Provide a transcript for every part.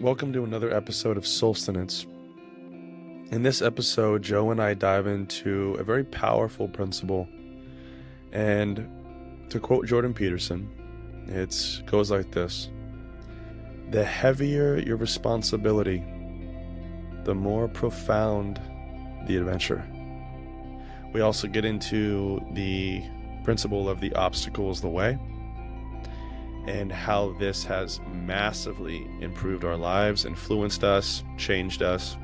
Welcome to another episode of Soulstenence. In this episode, Joe and I dive into a very powerful principle. And to quote Jordan Peterson, it goes like this: the heavier your responsibility, the more profound the adventure. We also get into the principle of the obstacle is the way, and how this has massively improved our lives, influenced us, changed us,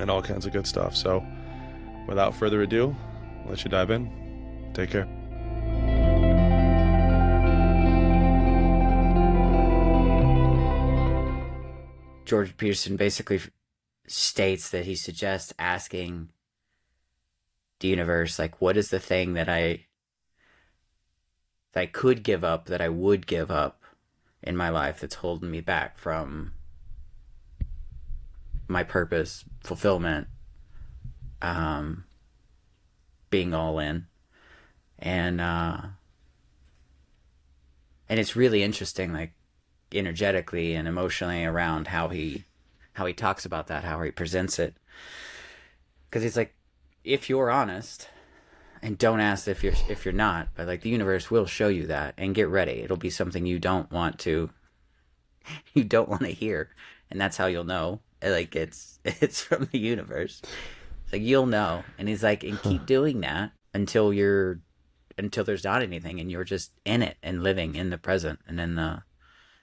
and all kinds of good stuff. So, without further ado, I'll let you dive in. Take care. Jordan Peterson basically states that he suggests asking the universe, like, what is the thing that I could give up, that I would give up in my life that's holding me back from my purpose, fulfillment, being all in. And it's really interesting, like, energetically and emotionally around how he talks about that, how he presents it. Because he's like, if you're honest, and don't ask if you're not, but like the universe will show you that, and get ready. It'll be something you don't want to hear, and that's how you'll know. Like it's from the universe. It's like you'll know, and he's like, and keep doing that until there's not anything, and you're just in it and living in the present and in the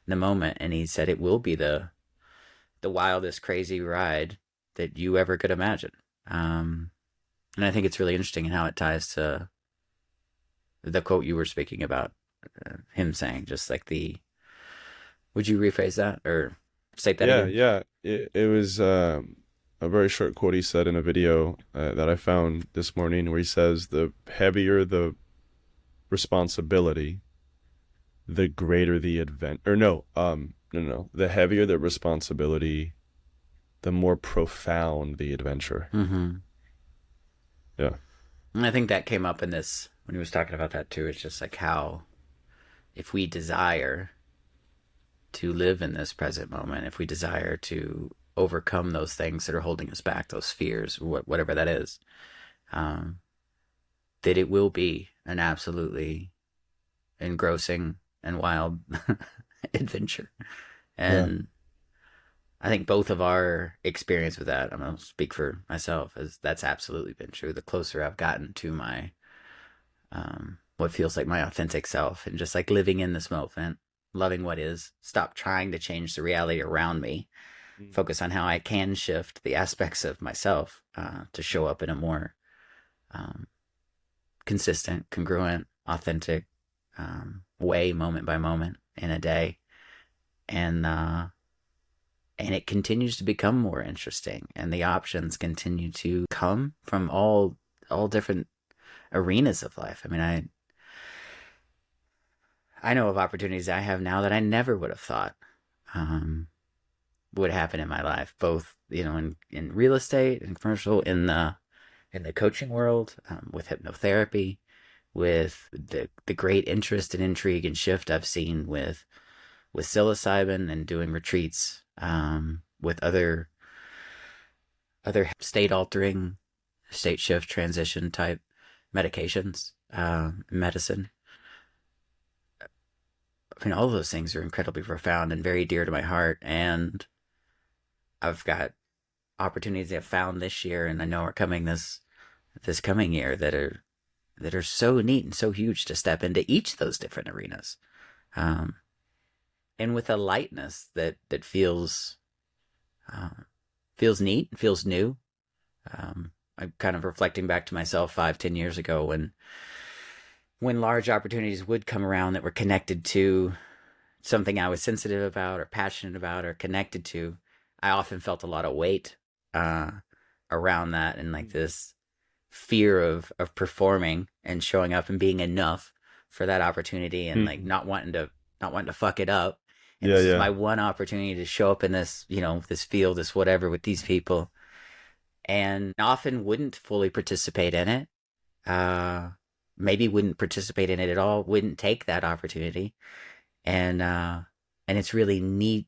moment. And he said it will be the wildest, crazy ride that you ever could imagine. And I think it's really interesting in how it ties to the quote you were speaking about, him saying, just like would you rephrase that or state that again? Yeah. It was a very short quote he said in a video that I found this morning, where he says, the heavier the responsibility, the greater the the heavier the responsibility, the more profound the adventure. Mm-hmm. Yeah. And I think that came up in this, when he was talking about that too. It's just like how, if we desire to live in this present moment, if we desire to overcome those things that are holding us back, those fears, whatever that is, that it will be an absolutely engrossing and wild adventure. And I think both of our experience with that, I'm going to speak for myself, as that's absolutely been true. The closer I've gotten to my, what feels like my authentic self, and just like living in this moment, loving what is, stop trying to change the reality around me, focus on how I can shift the aspects of myself to show up in a more consistent, congruent, authentic way, moment by moment in a day. And it continues to become more interesting, and the options continue to come from all different arenas of life. I mean, I know of opportunities I have now that I never would have thought would happen in my life, both, in real estate and commercial, in the coaching world, with hypnotherapy, with the great interest and intrigue and shift I've seen with psilocybin and doing retreats, with other state altering, state shift transition type medications, medicine. I mean, all of those things are incredibly profound and very dear to my heart. And I've got opportunities I've found this year, and I know are coming this coming year, that are so neat and so huge to step into each of those different arenas. And with a lightness that feels neat, feels new. I'm kind of reflecting back to myself 5-10 years ago, when large opportunities would come around that were connected to something I was sensitive about or passionate about or connected to. I often felt a lot of weight around that, and like this fear of performing and showing up and being enough for that opportunity, and like not wanting to fuck it up. And this is my one opportunity to show up in this, this field, this whatever, with these people, and often wouldn't fully participate in it. Maybe wouldn't participate in it at all, wouldn't take that opportunity. And it's really neat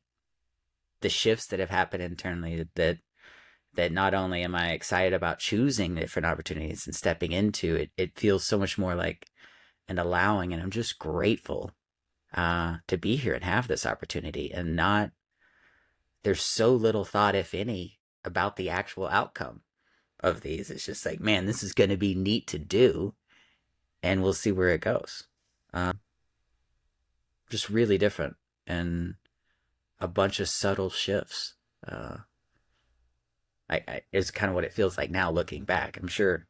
the shifts that have happened internally, that not only am I excited about choosing different opportunities and stepping into it, it feels so much more like an allowing, and I'm just grateful to be here and have this opportunity, and not, there's so little thought, if any, about the actual outcome of these. It's just like, man, this is going to be neat to do, and we'll see where it goes. Just really different, and a bunch of subtle shifts. Is kind of what it feels like now looking back. I'm sure,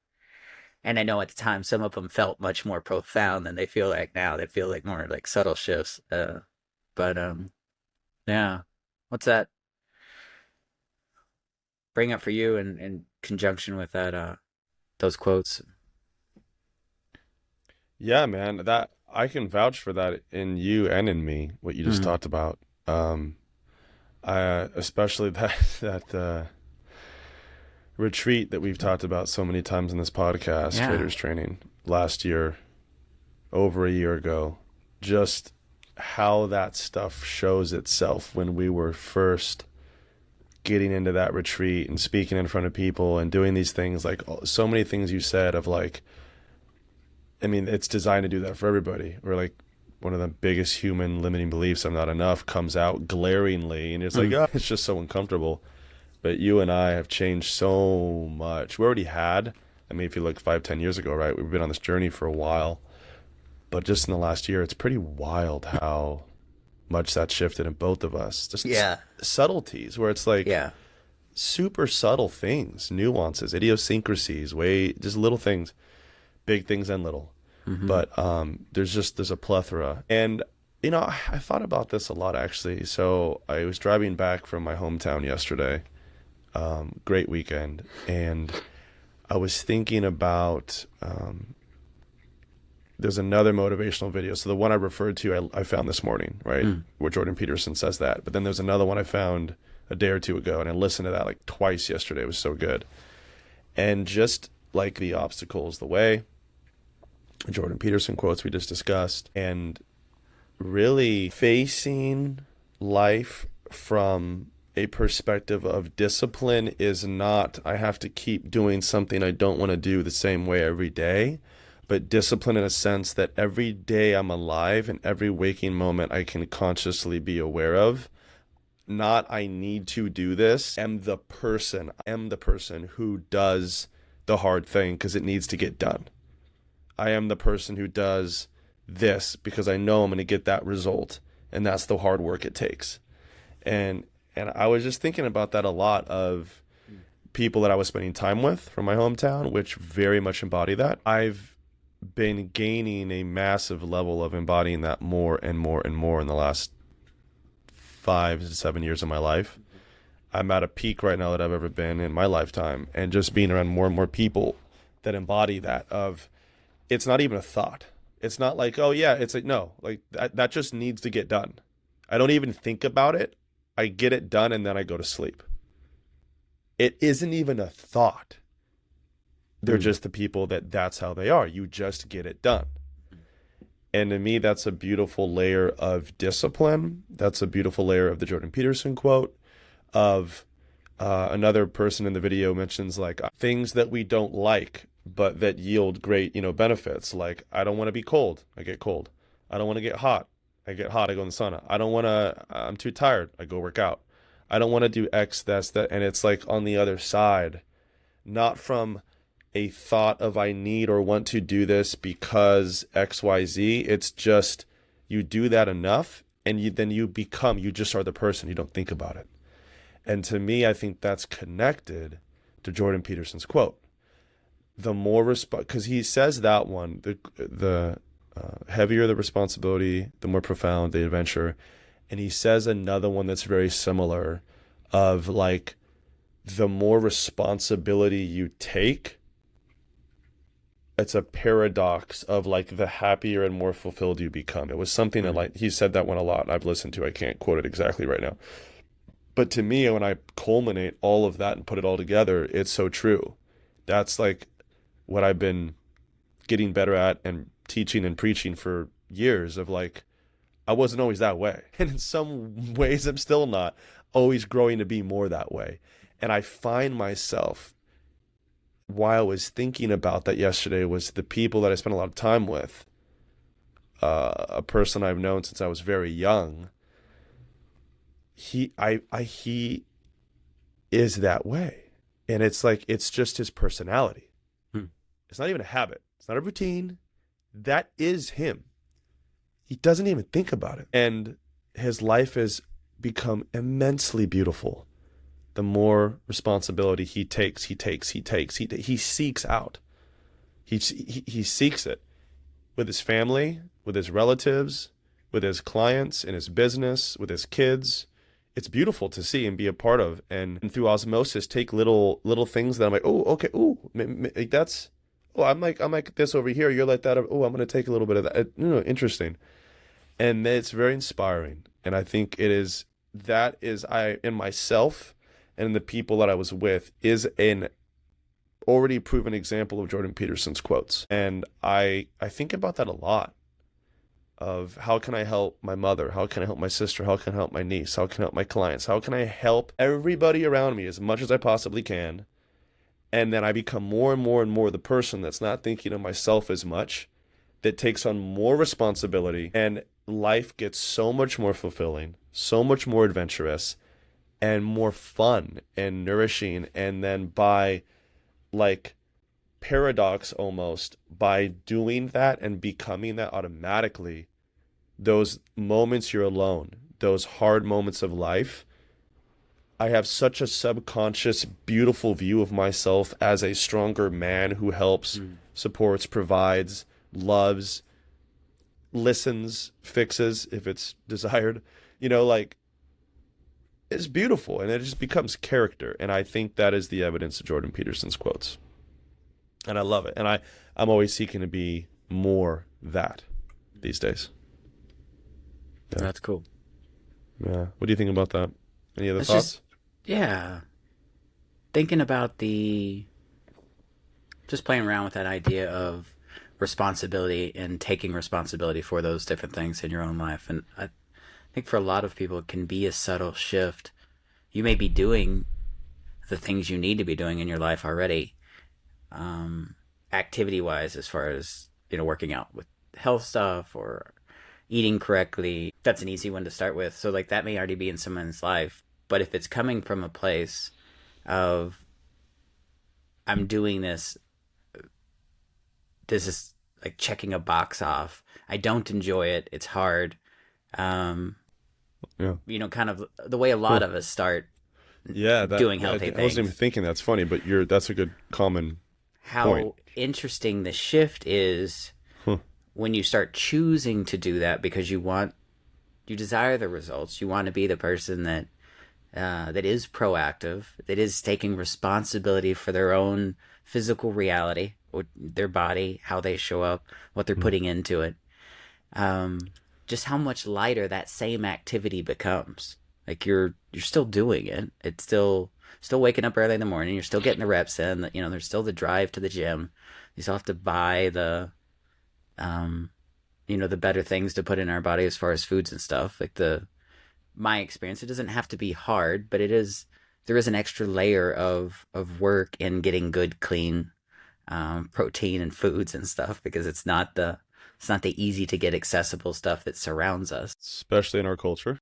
and I know at the time some of them felt much more profound than they feel like now. They feel like more like subtle shifts. But yeah, what's that bring up for you in conjunction with that those quotes? Yeah, man, that I can vouch for that in you and in me, what you just Mm. talked about. I especially that retreat that we've talked about so many times in this podcast, Yeah. traders training last year, over a year ago, just how that stuff shows itself when we were first getting into that retreat and speaking in front of people and doing these things, like so many things you said of like, I mean, it's designed to do that for everybody. Or like one of the biggest human limiting beliefs, I'm not enough, comes out glaringly, and it's like, Mm. oh, it's just so uncomfortable. But you and I have changed so much. We already had. I mean, if you look 5, 10 years ago, right? We've been on this journey for a while. But just in the last year, it's pretty wild how much that shifted in both of us. Just Yeah. subtleties where it's like Yeah. super subtle things, nuances, idiosyncrasies, way just little things, big things and little. Mm-hmm. But there's a plethora. And you know, I thought about this a lot actually. So I was driving back from my hometown yesterday. Great weekend, and I was thinking about there's another motivational video. So the one I referred to, I found this morning, right, Mm. where Jordan Peterson says that. But then there's another one I found a day or two ago, and I listened to that like twice yesterday. It was so good. And just like the obstacle is the way, Jordan Peterson quotes we just discussed, and really facing life from a perspective of discipline is not, I have to keep doing something I don't want to do the same way every day, but discipline in a sense that every day I'm alive and every waking moment I can consciously be aware of. Not I need to do this. I am the person who does the hard thing because it needs to get done. I am the person who does this because I know I'm going to get that result, and that's the hard work it takes. And I was just thinking about that a lot of people that I was spending time with from my hometown, which very much embody that. I've been gaining a massive level of embodying that more and more and more in the last 5 to 7 years of my life. I'm at a peak right now that I've ever been in my lifetime, and just being around more and more people that embody that of, it's not even a thought. It's not like, oh yeah, it's like, no, like that just needs to get done. I don't even think about it. I get it done and then I go to sleep. It isn't even a thought. They're Mm. just the people that's how they are. You just get it done. And to me, that's a beautiful layer of discipline. That's a beautiful layer of the Jordan Peterson quote of another person in the video mentions like things that we don't like, but that yield great, benefits. Like, I don't want to be cold. I get cold. I don't want to get hot. I get hot. I go in the sauna. I don't want to, I'm too tired. I go work out. I don't want to do X, that's that. And it's like on the other side, not from a thought of I need or want to do this because XYZ. It's just you do that enough and then you just are the person. You don't think about it. And to me, I think that's connected to Jordan Peterson's quote. The more because he says that one, the heavier the responsibility, the more profound the adventure. And he says another one that's very similar of like, the more responsibility you take, it's a paradox of like the happier and more fulfilled you become. It was something that, Mm. like, he said that one a lot. I've listened to, I can't quote it exactly right now. But to me, when I culminate all of that and put it all together, it's so true. That's like what I've been getting better at and teaching and preaching for years of like, I wasn't always that way. And in some ways, I'm still not always growing to be more that way. And I find myself, while I was thinking about that yesterday, was the people that I spent a lot of time with, a person I've known since I was very young. He is that way. And it's like, it's just his personality. It's not even a habit. It's not a routine. That is him. He doesn't even think about it. And his life has become immensely beautiful. The more responsibility he seeks out. He seeks it with his family, with his relatives, with his clients, in his business, with his kids. It's beautiful to see and be a part of, and through osmosis, take little things that I'm like, oh, okay, oh, like that's, oh, I'm like this over here. You're like that. Oh, I'm gonna take a little bit of that. Interesting, and it's very inspiring. And I think that is I in myself and in the people that I was with is an already proven example of Jordan Peterson's quotes, and I think about that a lot. Of how can I help my mother? How can I help my sister? How can I help my niece? How can I help my clients? How can I help everybody around me as much as I possibly can? And then I become more and more and more the person that's not thinking of myself as much, that takes on more responsibility, and life gets so much more fulfilling, so much more adventurous, and more fun and nourishing. And then by like paradox almost, by doing that and becoming that automatically, those moments you're alone, those hard moments of life, I have such a subconscious beautiful view of myself as a stronger man who helps, supports, provides, loves, listens, fixes if it's desired, like, it's beautiful, and it just becomes character. And I think that is the evidence of Jordan Peterson's quotes. And I love it. And I'm always seeking to be more that these days. Yeah. That's cool. Yeah. What do you think about that? Any other That's thoughts? Yeah. Thinking about just playing around with that idea of responsibility and taking responsibility for those different things in your own life. And I think for a lot of people, it can be a subtle shift. You may be doing the things you need to be doing in your life already, activity wise, as far as working out with health stuff or eating correctly. That's an easy one to start with, so like that may already be in someone's life. But if it's coming from a place of, I'm doing this is like checking a box off, I don't enjoy it, it's hard, kind of the way a lot of us start doing healthy things. I wasn't even thinking. That's funny, but that's a good common point. Interesting the shift is when you start choosing to do that because you desire the results. You want to be the person that is proactive, that is taking responsibility for their own physical reality, or their body, how they show up, what they're putting into it. Just how much lighter that same activity becomes. Like you're still doing it. It's still waking up early in the morning. You're still getting the reps in. There's still the drive to the gym. You still have to buy the better things to put in our body as far as foods and stuff. Like my experience, it doesn't have to be hard, but there is an extra layer of work in getting good, clean protein and foods and stuff, because it's not the easy to get accessible stuff that surrounds us, especially in our culture.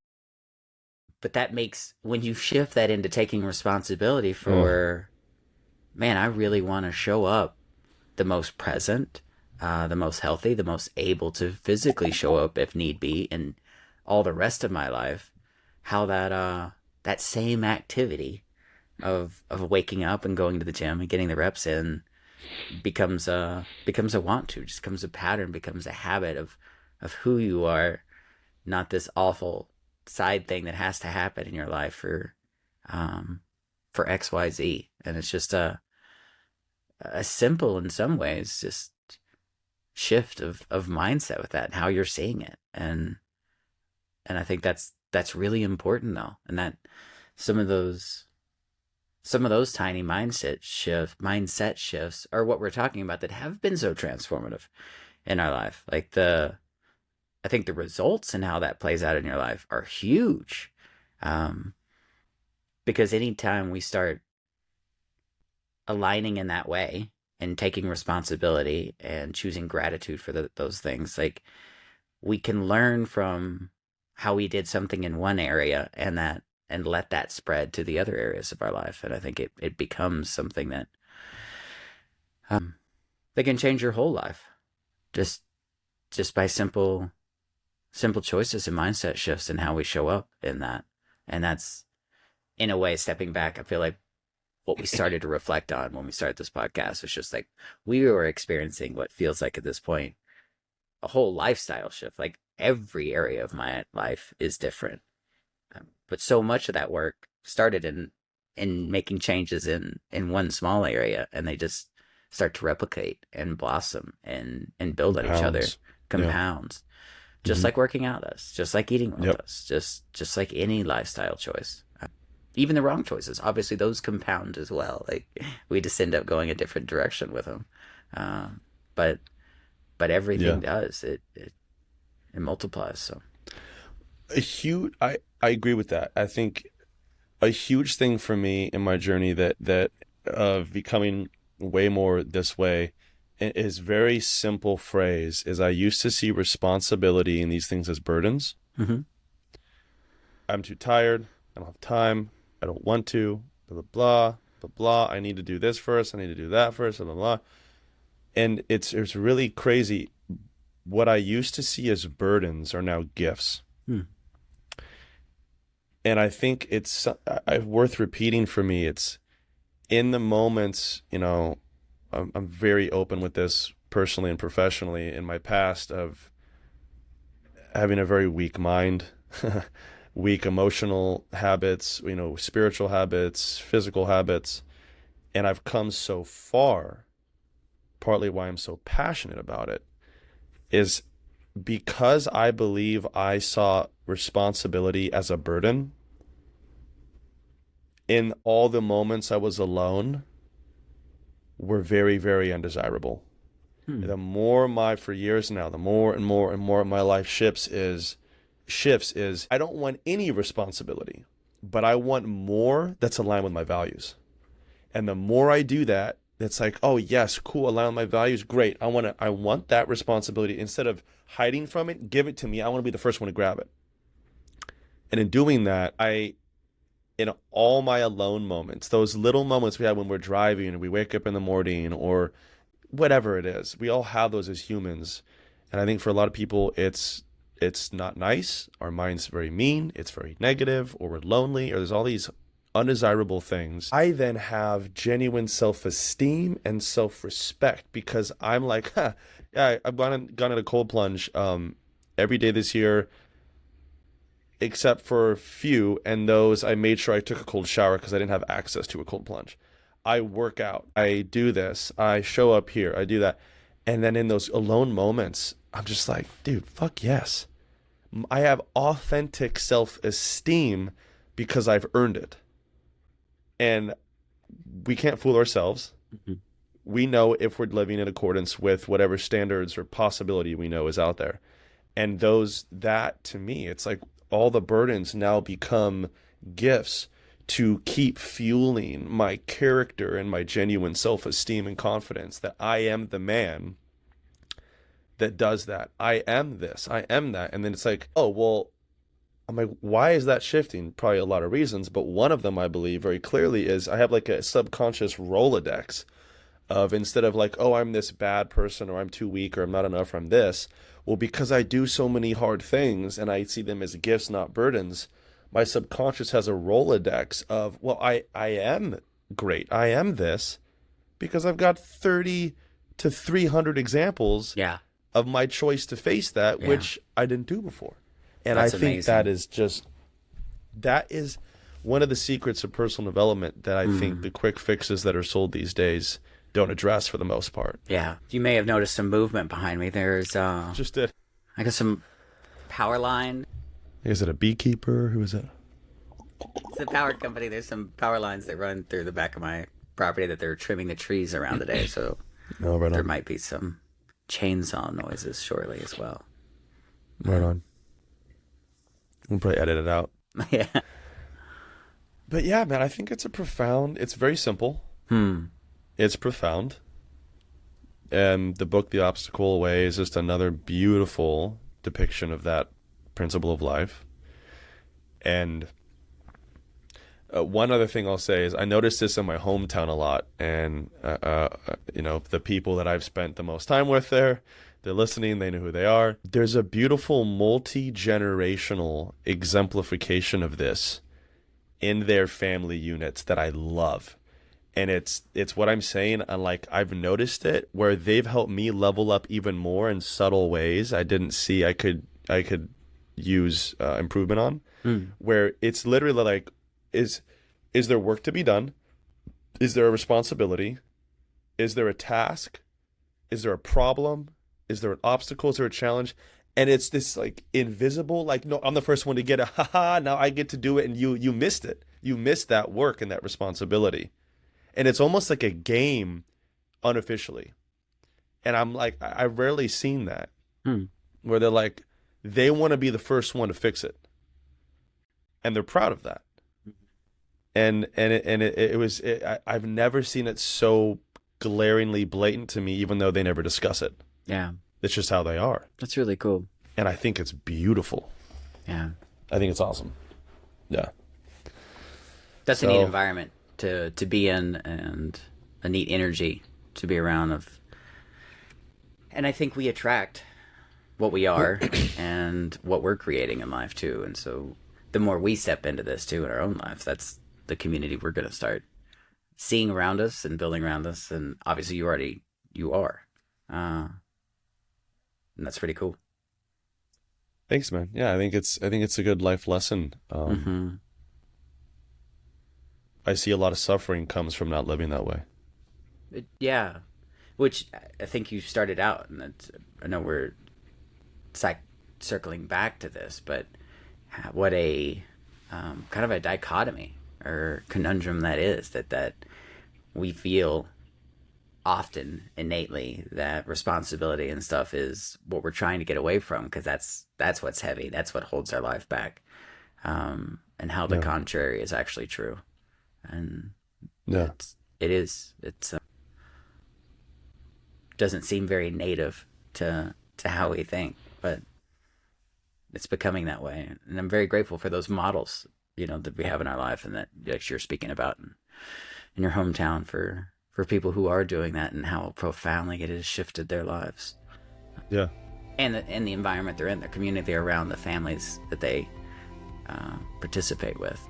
But that makes, when you shift that into taking responsibility for, man, I really want to show up the most present, the most healthy, the most able to physically show up if need be in all the rest of my life, how that same activity of waking up and going to the gym and getting the reps in becomes a want to, just becomes a pattern, becomes a habit of who you are, not this awful side thing that has to happen in your life for XYZ. And it's just a simple, in some ways, just shift of mindset with that and how you're seeing it. And I think that's really important, though. And that some of those tiny mindset shifts are what we're talking about that have been so transformative in our life. Like I think the results and how that plays out in your life are huge. Um, because anytime we start aligning in that way and taking responsibility and choosing gratitude for those things, like we can learn from how we did something in one area and let that spread to the other areas of our life. And I think it becomes something um, that can change your whole life just by simple choices and mindset shifts and how we show up in that. And that's, in a way, stepping back. I feel like what we started to reflect on when we started this podcast was just like we were experiencing what feels like at this point a whole lifestyle shift. Like every area of my life is different. But so much of that work started in making changes in one small area, and they just start to replicate and blossom and build on each other, Pounds. Yeah. compounds. Just Mhm. like working out does, just like eating well Yep. does, just like any lifestyle choice. Even the wrong choices, obviously, those compound as well. Like we just end up going a different direction with them. Um, but Yeah. everything does it multiplies. So A huge. I agree with that. I think a huge thing for me in my journey that of becoming way more this way is very simple phrase is I used to see responsibility in these things as burdens. mm-hmm. I'm too tired. I don't have time. I don't want to. Blah blah blah blah blah. I need to do this first. I need to do that first. Blah blah blah. And it's really crazy. What I used to see as burdens are now gifts. And I think it's worth repeating for me. It's in the moments, I'm very open with this personally and professionally in my past of having a very weak mind, weak emotional habits, spiritual habits, physical habits. And I've come so far, partly why I'm so passionate about it, is because I believe I saw responsibility as a burden. In all the moments I was alone were very, very undesirable. The more for years now, the more and more and more my life shifts is I don't want any responsibility, but I want more that's aligned with my values. And the more I do that, it's like, oh yes, cool, align with my values, great. I want that responsibility. Instead of hiding from it, give it to me. I want to be the first one to grab it. And in doing that, in all my alone moments, those little moments we have when we're driving and we wake up in the morning or whatever it is, we all have those as humans. And I think for a lot of people, it's not nice. Our mind's very mean. It's very negative, or we're lonely, or there's all these undesirable things. I then have genuine self-esteem and self-respect because I'm like, yeah, I've gone in a cold plunge every day this year, except for a few, and those I made sure I took a cold shower because I didn't have access to a cold plunge. I work out, I do this, I show up here, I do that. And then in those alone moments, I'm just like, dude, fuck yes. I have authentic self-esteem because I've earned it. And we can't fool ourselves. Mm-hmm. We know if we're living in accordance with whatever standards or possibility we know is out there. And that to me, it's like all the burdens now become gifts to keep fueling my character and my genuine self-esteem and confidence that I am the man that does that. I am this, I am that. And then it's like, oh, well, I'm like, why is that shifting? Probably a lot of reasons, but one of them I believe very clearly is I have like a subconscious Rolodex of, instead of like, oh, I'm this bad person or I'm too weak or I'm not enough or I'm this. Well, because I do so many hard things and I see them as gifts, not burdens, my subconscious has a Rolodex of, well, I am great. I am this because I've got 30 to 300 examples Yeah. of my choice to face that, Yeah. which I didn't do before. And That's I think amazing. that is one of the secrets of personal development that I think the quick fixes that are sold these days don't address for the most part. Yeah. You may have noticed some movement behind me. There's Just did. I got some power line. Is it a beekeeper? Who is it? It's a power company. There's some power lines that run through the back of my property that they're trimming the trees around today. So No, right there on. might be some chainsaw noises shortly as well. Right on. We'll probably edit it out. Yeah. But yeah, man, I think it's very simple. Hmm. It's profound. And the book, The Obstacle Away, is just another beautiful depiction of that principle of life. And one other thing I'll say is I noticed this in my hometown a lot. And, the people that I've spent the most time with there, they're listening, they know who they are. There's a beautiful multi-generational exemplification of this in their family units that I love. And it's what I'm saying, and like I've noticed it where they've helped me level up even more in subtle ways I didn't see I could use improvement on. Where it's literally like, is there work to be done? Is there a responsibility? Is there a task? Is there a problem? Is there an obstacle? Is there a challenge? And it's this like invisible, like, no, I'm the first one to get it. Haha, now I get to do it, and you missed it. You missed that work and that responsibility. And it's almost like a game unofficially. And I'm like, I've rarely seen that. Where they're like, they want to be the first one to fix it. And they're proud of that. And I've never seen it so glaringly blatant to me, even though they never discuss it. Yeah. It's just how they are. That's really cool. And I think it's beautiful. Yeah. I think it's awesome. Yeah. That's a neat environment to be in, and a neat energy to be around. And I think we attract what we are and what we're creating in life too. And so the more we step into this too in our own lives, that's the community we're going to start seeing around us and building around us. And obviously you are. And that's pretty cool. Thanks, man. Yeah, I think it's a good life lesson. I see a lot of suffering comes from not living that way. Yeah, which I think you started out, and I know we're circling back to this, but what a kind of a dichotomy or conundrum that is, that we feel often innately that responsibility and stuff is what we're trying to get away from, because that's what's heavy, that's what holds our life back, and how the contrary is actually true. And it doesn't seem very native to how we think, but it's becoming that way. And I'm very grateful for those models, that we have in our life, and that like you're speaking about in your hometown for people who are doing that, and how profoundly it has shifted their lives. Yeah. And the environment they're in, their community they're around, the families that they participate with.